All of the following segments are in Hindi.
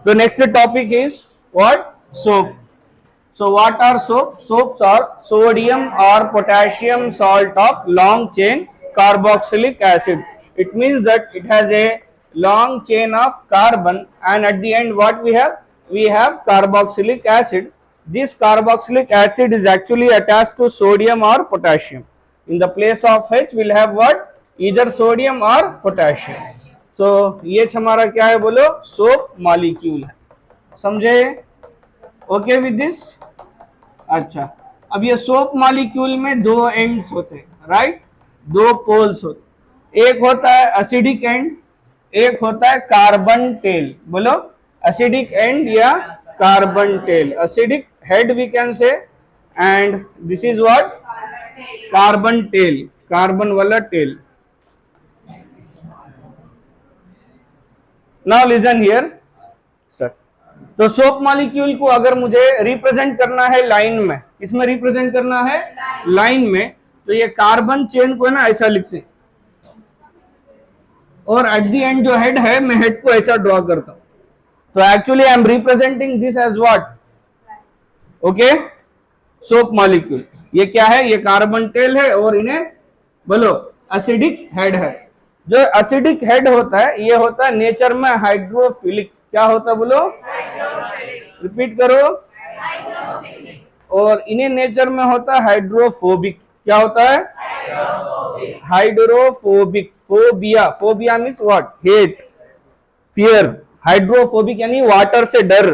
The next topic is what? Soap. So what are soap? Soaps are sodium or potassium salt of long chain carboxylic acid. It means that it has a long chain of carbon, and at the end what we have? We have carboxylic acid. This carboxylic acid is actually attached to sodium or potassium. In the place of H we'll have what? Either sodium or potassium. तो ये हमारा क्या है बोलो? सोप मॉलिक्यूल है. समझे? Okay with this? अच्छा, अब ये सोप मॉलिक्यूल में दो एंड्स होते हैं, राइट? दो पोल्स होते, एक होता है एसिडिक एंड, एक होता है कार्बन टेल. बोलो, एसिडिक एंड या carbon tail. Acidic head we can say, and this is what? Carbon tail, carbon वाला टेल. Now listen here. तो सोप मॉलिक्यूल को अगर मुझे रिप्रेजेंट करना है लाइन में, इसमें रिप्रेजेंट करना है लाइन में, तो ये कार्बन चेन को है ना ऐसा लिखते हैं, और एट द एंड जो हेड है मैं हेड को ऐसा ड्रॉ करता हूं. तो actually I am representing this as what? Okay, soap molecule. ये क्या है? ये कार्बन टेल है और इन्हें बोलो एसिडिक हेड है. जो एसिडिक हेड होता है ये होता है नेचर में हाइड्रोफिलिक. क्या होता है बोलो? रिपीट करो. और इन्हें नेचर में होता है हाइड्रोफोबिक. क्या होता है? Hydrophobic. Phobia, phobia means what? Hate, fear. Hydrophobic यानी वाटर से डर,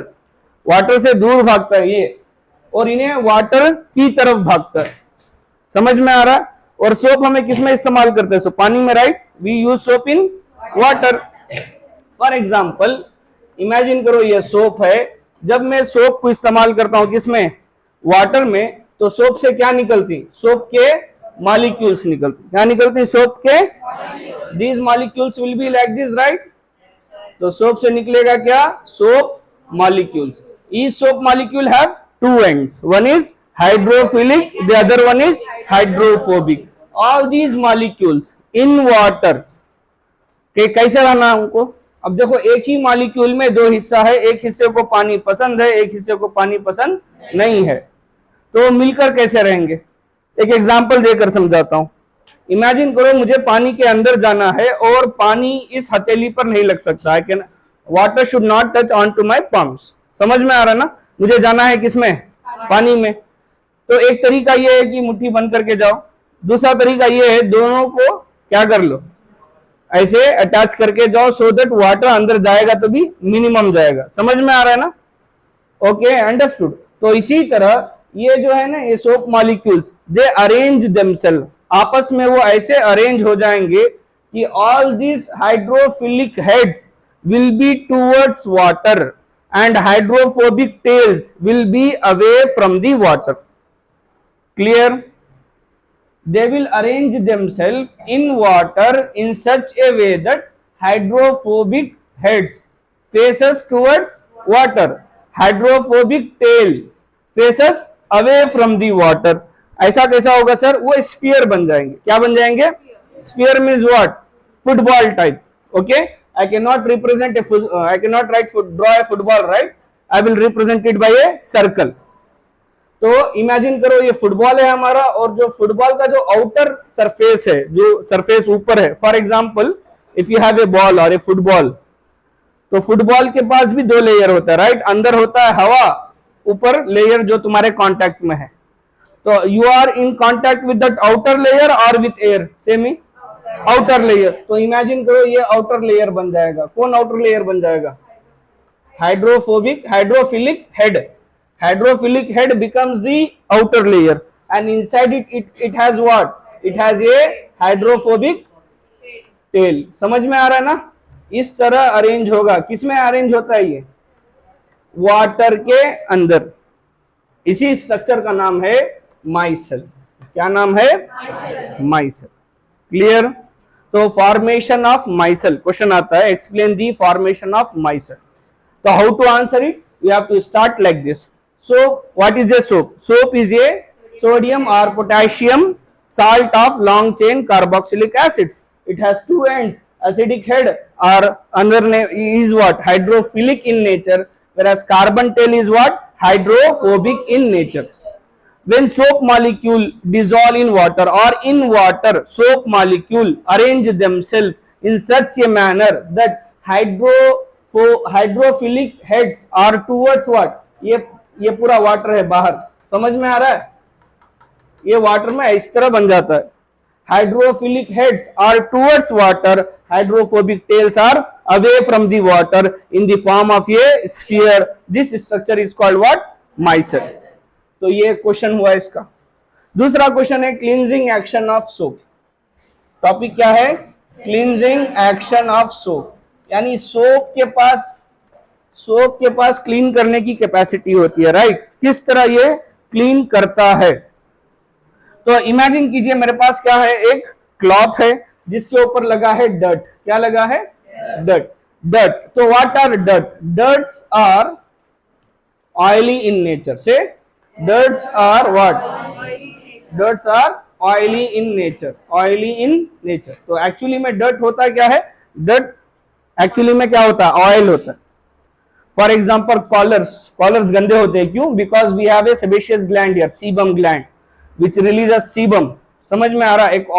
वाटर से दूर भागता है ये, और इन्हें वाटर की तरफ भागता है. समझ में आ रहा? और सोप हमें किस में इस्तेमाल करते हैं? सो पानी में, right? We use soap in water. For example imagine करो ये सोप है. जब मैं सोप को इस्तेमाल करता हूं किसमें? वाटर में, तो सोप से क्या निकलती? सोप के मॉलिक्यूल्स निकलती. क्या निकलती? सोप के. These molecules will be like this, right? तो सोप से निकलेगा क्या? Soap molecules. Each soap molecule have two ends. One is hydrophilic, the other one is hydrophobic. All these molecules in water के कैसे रहना हमको? अब देखो, एक ही मॉलिक्यूल में दो हिस्सा है, एक हिस्से को पानी पसंद है, एक हिस्से को पानी पसंद नहीं है, तो मिलकर कैसे रहेंगे? एक एग्जांपल देकर समझाता हूं. इमेजिन करो मुझे पानी के अंदर जाना है और पानी इस हथेली पर नहीं लग सकता है. Can water should not touch on to my pumps. समझ में आ रहा ना? मुझे जाना है किसमें? पानी में. तो एक तरीका ये है कि मुट्ठी बंद करके जाओ. दूसरा तरीका ये है दोनों को क्या कर लो, ऐसे अटैच करके जाओ, सो दैट वाटर अंदर जाएगा तो भी मिनिमम जाएगा. समझ में आ रहा है ना? Okay, understood. तो इसी तरह ये जो है ना, ये soap molecules, they arrange themselves. आपस में वो ऐसे अरेंज हो जाएंगे कि all this hydrophilic heads will be towards water and hydrophobic tails will be away from the water. Clear? They will arrange themselves in water in such a way that hydrophobic heads faces towards water, hydrophobic tail faces away from the water. ऐसा कैसा होगा सर? वो स्फीयर बन जाएंगे. क्या बन जाएंगे? Sphere means what? Football type. Okay, I cannot represent I cannot draw a football, right? I will represent it by a circle. तो इमेजिन करो ये फुटबॉल है हमारा, और जो फुटबॉल का जो आउटर सरफेस है, जो सरफेस ऊपर है, for example if you have a ball और ए फुटबॉल, तो फुटबॉल के पास भी दो लेयर होता है, राइट? अंदर होता है हवा, ऊपर लेयर जो तुम्हारे कांटेक्ट में है. तो you are in contact with that outer layer और विद एयर. सेम ही आउटर लेयर. तो इमेजिन करो ये आउटर लेयर बन जाएगा. कौन आउटर लेयर बन जाएगा? Hydrophilic head. Hydrophilic head becomes the outer layer, and inside it has what? It has a hydrophobic tail. समझ में आ रहा है ना? इस तरह अरेंज होगा. किसमें अरेंज होता है ये? वाटर के अंदर. इसी स्ट्रक्चर का नाम है माइसेल. क्या नाम है? माइसेल. क्लियर? तो फॉर्मेशन ऑफ माइसेल क्वेश्चन आता है. Explain the formation of micelle. तो how to answer it? We have to start like this. So what is a soap? Soap is a sodium or potassium salt of long chain carboxylic acids. It has two ends. acidic head or another name is what? Hydrophilic in nature, whereas carbon tail is what? Hydrophobic in nature. When soap molecule dissolve in water or in water, soap molecule arrange themselves in such a manner that hydrophilic heads are towards what? ये पूरा वाटर है बाहर, समझ में आ रहा है? ये वाटर में इस तरह बन जाता है. Hydrophilic heads are towards water, hydrophobic tails are away from the water in the form of a sphere. This structure is called what? Micelle. तो ये क्वेश्चन हुआ इसका. दूसरा क्वेश्चन है cleansing action of soap. Topic क्या है? Cleansing action of soap. यानी सोप के पास क्लीन करने की कैपेसिटी होती है, राइट? किस तरह ये क्लीन करता है? तो इमेजिन कीजिए मेरे पास क्या है, एक क्लॉथ है जिसके ऊपर लगा है डर्ट. क्या लगा है? डर्ट. तो what are dirt? Dirts are oily in nature. Say dirts are what? Dirts are oily in nature. Oily in nature. तो एक्चुअली में डर्ट होता क्या है? डर्ट एक्चुअली में क्या होता है? ऑयल होता है. फॉर एग्जाम्पल कॉलर्स गंदे होते हैं. क्यों? Because we have a sebaceous gland here, sebum gland which release a sebum. समझ में आ रहा है? एक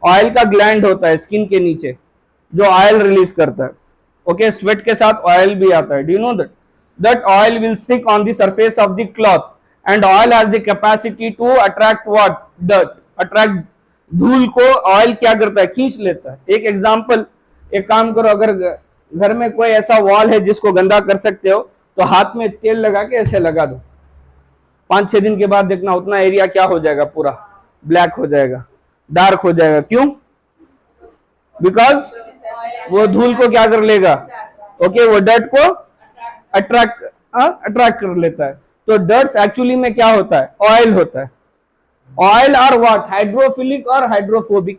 ऑयल का ग्लैंड होता है स्किन के नीचे जो ऑयल रिलीज करता है. ओके, स्वेट के साथ ऑयल भी आता है. Do you know that? That oil will stick on the surface of the cloth and oil has the capacity to attract what? Dirt. Attract. धूल को ऑयल क्या करता है? खींच लेता है. एक एग्जांपल, एक काम करो, अगर घर में कोई ऐसा वॉल है जिसको गंदा कर सकते हो तो हाथ में तेल लगा के ऐसे लगा दो. 5-6 दिन के बाद देखना उतना एरिया क्या हो जाएगा? पूरा ब्लैक हो जाएगा, डार्क हो जाएगा. क्यों? बिकॉज वो धूल को क्या कर लेगा? ओके, वो डर्ट को अट्रैक्ट कर लेता है. तो डर्ट एक्चुअली में क्या होता है? ऑयल होता है. Oil are what? हाइड्रोफिलिक और hydrophobic.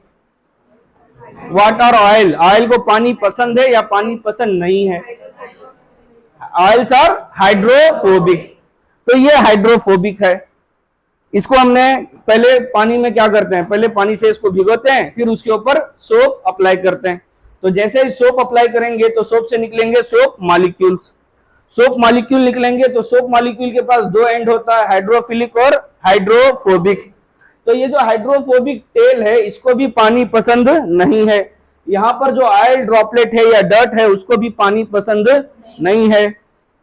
What are oil? Oil को पानी पसंद है या पानी पसंद नहीं है? Oils are hydrophobic. तो ये हाइड्रोफोबिक है. इसको हमने पहले पानी में क्या करते हैं? पहले पानी से इसको भिगोते हैं, फिर उसके ऊपर सोप अप्लाई करते हैं. तो जैसे ही सोप अप्लाई करेंगे तो सोप से निकलेंगे सोप मॉलिक्यूल्स. सोप मॉलिक्यूल निकलेंगे तो सोप मॉलिक्यूल के पास 2 एंड होता है, हाइड्रोफिलिक और हाइड्रोफोबिक. तो ये जो हाइड्रोफोबिक टेल है इसको भी पानी पसंद नहीं है. यहाँ पर जो ऑयल ड्रॉपलेट है या डर्ट है उसको भी पानी पसंद नहीं है.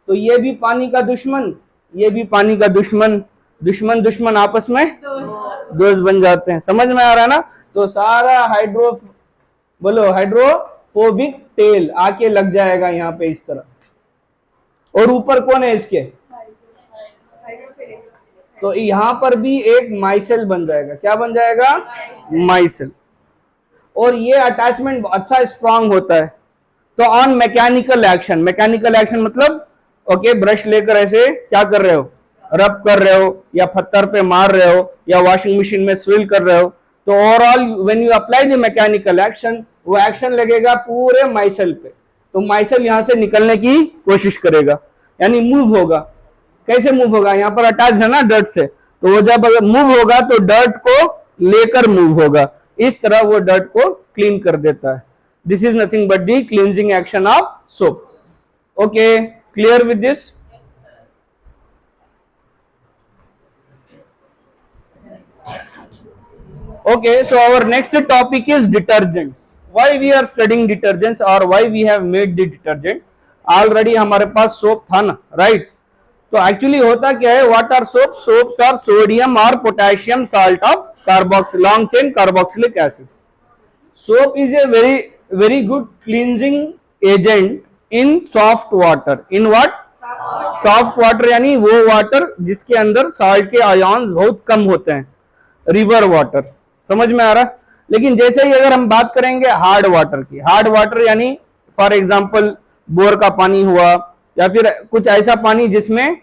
तो ये भी पानी का दुश्मन, ये भी पानी का दुश्मन. दुश्मन आपस में दोस्त बन जाते हैं. समझ में आ रहा है ना? तो सारा हाइड्रोफोबिक टेल आके लग जाएगा यहाँ पे इस तरह. और ऊपर कौन है इसके? तो यहाँ पर भी एक माइसेल बन जाएगा. क्या बन जाएगा? माइसेल. और ये अटैचमेंट अच्छा स्ट्रांग होता है. तो ऑन मैकेनिकल एक्शन मतलब ओके, ब्रश लेकर ऐसे क्या कर रहे हो? रब कर रहे हो, या पत्थर पे मार रहे हो, या वॉशिंग मशीन में स्विल कर रहे हो. तो overall when you apply the mechanical action, वो एक्शन लगेगा पूरे माइसेल पे. तो माइसेल यहाँ से निकलने की कोशिश करेगा, यानी मूव होगा. कैसे मूव होगा? यहाँ पर अटैच है ना डर्ट से, तो वो जब अगर मूव होगा तो डर्ट को लेकर मूव होगा. इस तरह वो डर्ट को क्लीन कर देता है. This is nothing but the cleansing action of soap. Okay, clear with this? Okay, so our next topic is detergents. Why we are studying detergents or why we have made the detergent? Already हमारे पास soap था ना, right? तो actually होता क्या है? What are soaps? Soaps are sodium or potassium salt of long chain carboxylic acid. Soap is a very good cleansing agent in soft water. In what? Soft water यानी वो water जिसके अंदर salt के ions बहुत कम होते हैं. River water. समझ में आ रहा? लेकिन जैसे ही अगर हम बात करेंगे हार्ड वाटर की, हार्ड वाटर यानी फॉर एग्जांपल बोर का पानी हुआ, या फिर कुछ ऐसा पानी जिसमें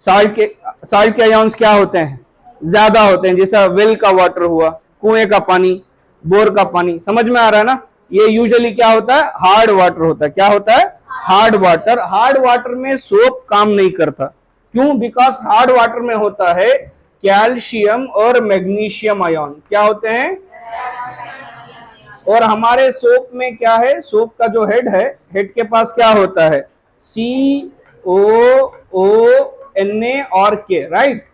साल्ट के आयन्स क्या होते हैं? ज्यादा होते हैं. जैसा वेल का वाटर हुआ, कुएं का पानी, बोर का पानी. समझ में आ रहा है ना? ये यूजुअली क्या होता है? हार्ड वाटर होता है. क्या होता है? Hard water. हार्ड वाटर में सोप काम नहीं करता. क्यों? बिकॉज हार्ड वाटर में होता है कैल्शियम और मैग्नीशियम आयन. क्या होते हैं? और हमारे सोप में क्या है, सोप का जो हेड है, हेड के पास क्या होता है, COONA और K, राइट,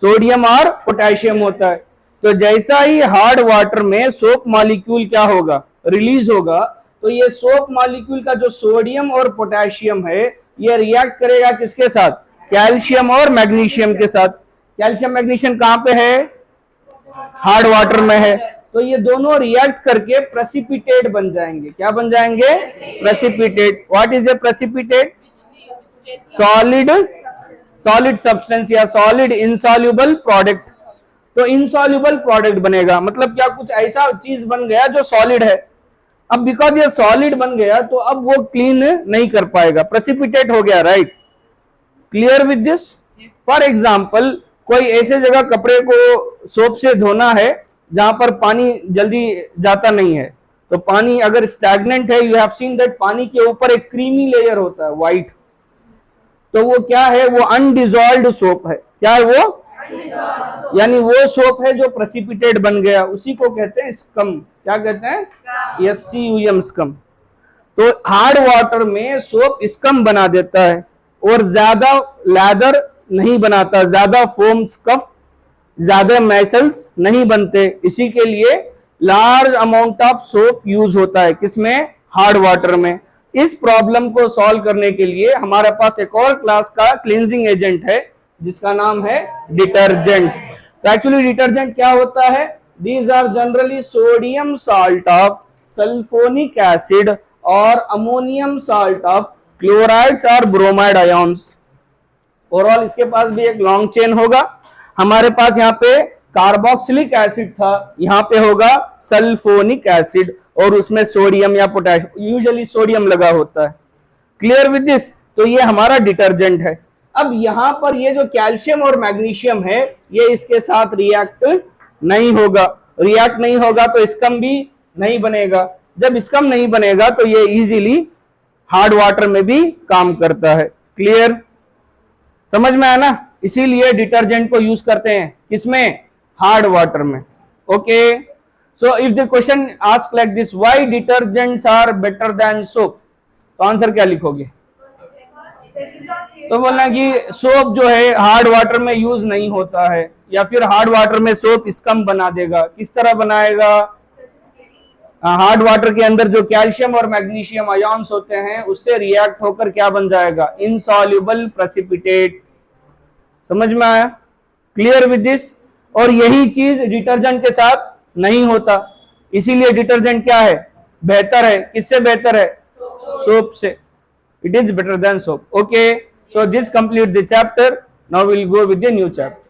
सोडियम और पोटेशियम होता है। तो जैसा ही हार्ड वाटर में सोप मॉलिक्यूल क्या होगा, रिलीज होगा, तो ये सोप मॉलिक्यूल का जो सोडियम और पोटेशियम है ये रिएक्ट करेगा किसके साथ, कैल्शियम और मैग्नीशियम के साथ। कैल्शियम मैग्नीशियम कहां पे है, हार्ड वाटर में है। तो ये दोनों रिएक्ट करके प्रेसिपिटेट बन जाएंगे। क्या बन जाएंगे, precipitate. What is a precipitate, solid, solid substance या सॉलिड इनसॉल्युबल प्रोडक्ट। तो इनसॉल्युबल प्रोडक्ट बनेगा, मतलब क्या, कुछ ऐसा चीज बन गया जो सॉलिड है। अब बिकॉज ये सॉलिड बन गया तो अब वो क्लीन नहीं कर पाएगा, प्रेसिपिटेट हो गया, right. Clear with this. For example, कोई ऐसे जगह कपड़े को सोप से धोना है जहां पर पानी जल्दी जाता नहीं है, तो पानी अगर स्टैग्नेंट है, यू हैव सीन दैट पानी के ऊपर एक क्रीमी लेयर होता है, व्हाइट, तो वो क्या है, वो अनडिजॉल्व्ड सोप है। क्या है वो, यानी वो सोप है जो प्रेसिपिटेट बन गया, उसी को कहते हैं स्कम। क्या कहते हैं, SCUM, स्कम। तो हार्ड वाटर में सोप स्कम बना देता है और ज्यादा लैदर नहीं बनाता, ज्यादा फोम स्कफ, ज्यादा मैसल्स नहीं बनते। इसी के लिए large amount of soap use होता है, किसमें, हार्ड वाटर में। इस प्रॉब्लम को सॉल्व करने के लिए हमारे पास एक और क्लास का क्लींजिंग एजेंट है जिसका नाम है डिटर्जेंट्स। तो एक्चुअली डिटर्जेंट क्या होता है, these are generally sodium salt of sulphonic acid और अमोनियम साल्ट ऑफ क्लोराइड्स और ब्रोमाइड आयोन्स। ओवरऑल इसके पास भी एक लॉन्ग चेन होगा। हमारे पास यहाँ पे कार्बोक्सिलिक एसिड था, यहाँ पे होगा सल्फोनिक एसिड और उसमें सोडियम या पोटेशियम, यूजुअली सोडियम लगा होता है। Clear with this. तो ये हमारा डिटर्जेंट है। अब यहां पर ये जो कैल्शियम और मैग्नीशियम है ये इसके साथ रिएक्ट नहीं होगा, रिएक्ट नहीं होगा तो स्कम भी नहीं बनेगा। जब स्कम नहीं बनेगा तो ये इजीली हार्ड वाटर में भी काम करता है। क्लियर, समझ में आया ना। इसीलिए डिटर्जेंट को यूज करते हैं किसमें, हार्ड वाटर में। Okay, so if the question ask like this, why detergents are better than soap, तो आंसर क्या लिखोगे, तो बोलना कि सोप जो है हार्ड वाटर में यूज नहीं होता है, या फिर हार्ड वाटर में सोप स्कम बना देगा। किस तरह बनाएगा, हार्ड वाटर के अंदर जो कैल्शियम और मैग्नीशियम आयन्स होते हैं उससे रिएक्ट होकर क्या बन जाएगा, इनसॉल्युबल प्रेसिपिटेट। समझ में आया, क्लियर विद दिस। और यही चीज डिटर्जेंट के साथ नहीं होता, इसीलिए डिटर्जेंट क्या है, बेहतर है। किससे बेहतर है, सोप से। It is better than soap. Okay, so this completes the chapter. Now we'll go with the new chapter.